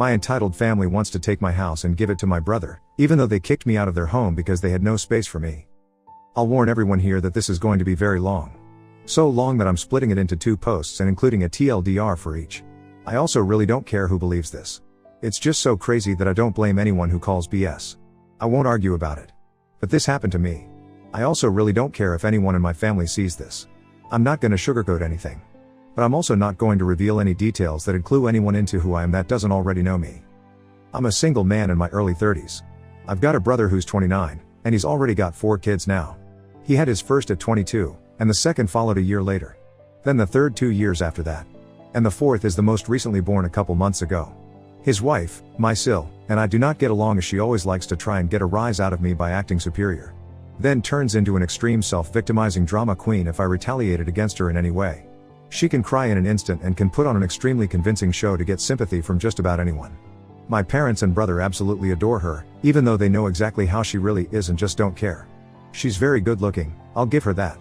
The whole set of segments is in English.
My entitled family wants to take my house and give it to my brother, even though they kicked me out of their home because they had no space for me. I'll warn everyone here that this is going to be very long. So long that I'm splitting it into 2 posts and including a TLDR for each. I also really don't care who believes this. It's just so crazy that I don't blame anyone who calls BS. I won't argue about it. But this happened to me. I also really don't care if anyone in my family sees this. I'm not gonna sugarcoat anything. But I'm also not going to reveal any details that'd clue anyone into who I am that doesn't already know me. I'm a single man in my early 30s. I've got a brother who's 29, and he's already got 4 kids now. He had his first at 22, and the second followed a year later. Then the third 2 years after that. And the fourth is the most recently born a couple months ago. His wife, my Sil, and I do not get along as she always likes to try and get a rise out of me by acting superior. Then turns into an extreme self-victimizing drama queen if I retaliated against her in any way. She can cry in an instant and can put on an extremely convincing show to get sympathy from just about anyone. My parents and brother absolutely adore her, even though they know exactly how she really is and just don't care. She's very good looking, I'll give her that.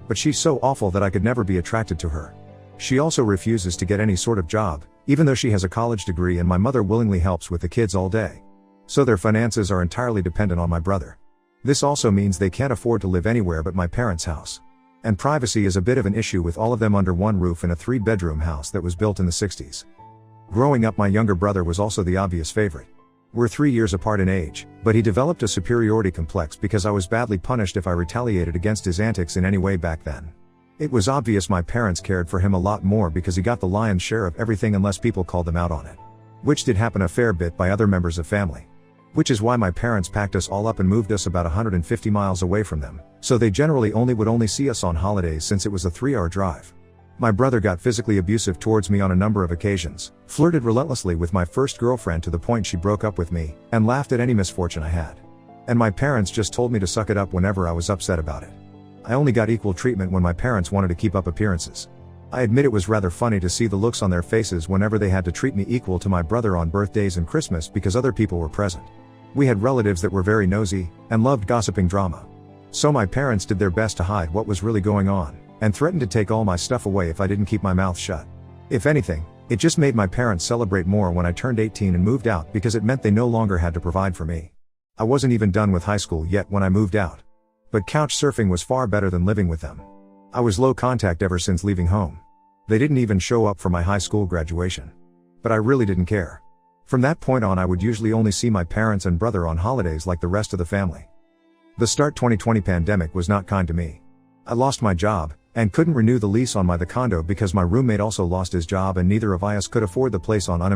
But she's so awful that I could never be attracted to her. She also refuses to get any sort of job, even though she has a college degree, and my mother willingly helps with the kids all day. So their finances are entirely dependent on my brother. This also means they can't afford to live anywhere but my parents' house. And privacy is a bit of an issue with all of them under one roof in a 3-bedroom house that was built in the 60s. Growing up, my younger brother was also the obvious favorite. We're 3 years apart in age, but he developed a superiority complex because I was badly punished if I retaliated against his antics in any way back then. It was obvious my parents cared for him a lot more because he got the lion's share of everything unless people called them out on it. Which did happen a fair bit by other members of family. Which is why my parents packed us all up and moved us about 150 miles away from them, so they generally would see us on holidays since it was a 3-hour drive. My brother got physically abusive towards me on a number of occasions, flirted relentlessly with my first girlfriend to the point she broke up with me, and laughed at any misfortune I had. And my parents just told me to suck it up whenever I was upset about it. I only got equal treatment when my parents wanted to keep up appearances. I admit it was rather funny to see the looks on their faces whenever they had to treat me equal to my brother on birthdays and Christmas because other people were present. We had relatives that were very nosy, and loved gossiping drama. So my parents did their best to hide what was really going on, and threatened to take all my stuff away if I didn't keep my mouth shut. If anything, it just made my parents celebrate more when I turned 18 and moved out because it meant they no longer had to provide for me. I wasn't even done with high school yet when I moved out. But couch surfing was far better than living with them. I was low contact ever since leaving home. They didn't even show up for my high school graduation. But I really didn't care. From that point on, I would usually only see my parents and brother on holidays like the rest of the family. The start 2020 pandemic was not kind to me. I lost my job, and couldn't renew the lease on the condo because my roommate also lost his job and neither of us could afford the place on unemployment.